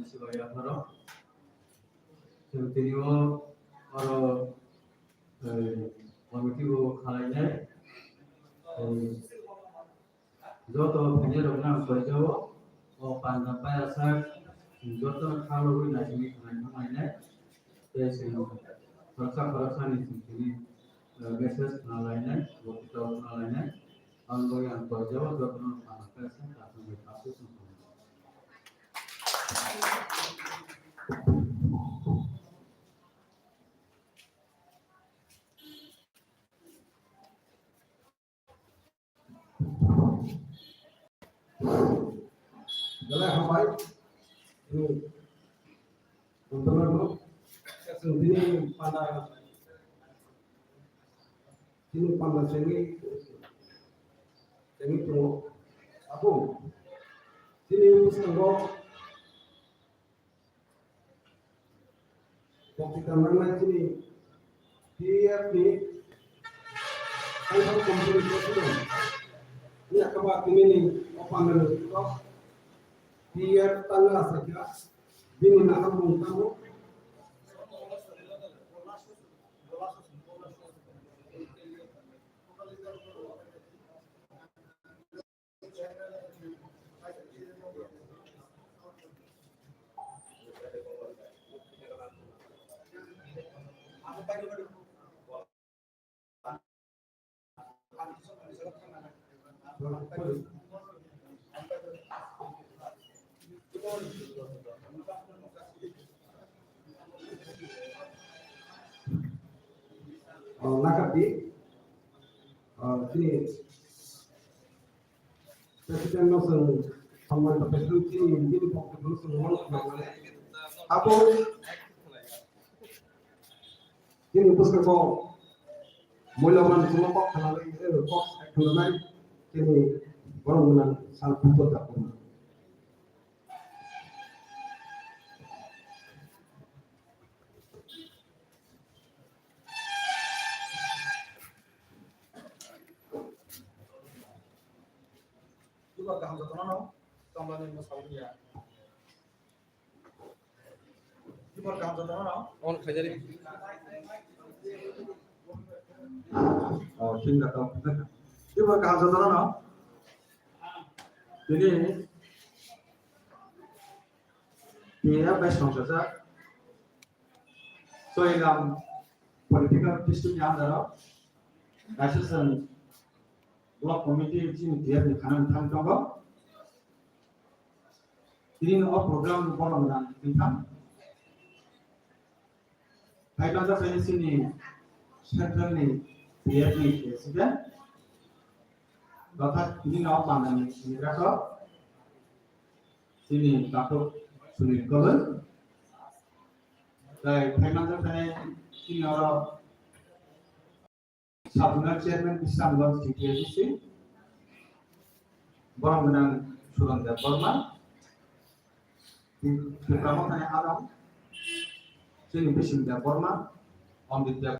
Shivaya Haro. So Tinio or committee will highlight Joto Penero Bajo or Pandapaya Sak, Joto Halloween as we can find there's Korsan is in Messrs. Nalaina, what it was Nalaina, ongoing and Bajo, Joto Panakas, and with us. Dalam hal ini, untuk itu, sendiri pada ini pada sini pro apa? Sini mustahil. Waktu kita sini, dia ni, kalau komputer itu, ini akabat ini apa namanya? Dia tanggal saja, bini nak kamu kamu. Nakapi, sini presiden langsung sama presiden sini pokok dulu semua apa? Sini pusat kau mulai orang semua kok kenal ini kok ekonomi sini orang menang sangat betul tak pun. Juga kaham satu nano, tambahan yang masalahnya. Juga kaham satu nano. On kerja di. Oh, tidak tahu. Juga kaham satu nano. Jadi dia besok saja. So dalam political history yang ada, asisten block committee ini dia di kanan tangga. Ini program bola menang bintang. Thailand saya sini central ni dia di presiden. Bakat ini mana ni mereka sini Datuk Sunil Kawan. Thailand saya sini orang Sabuna Chairman Istanbul CTC, Borang Menang Suranda Burma, Pertama Tanya Alam, Sini Bisim Burma, Om Ditya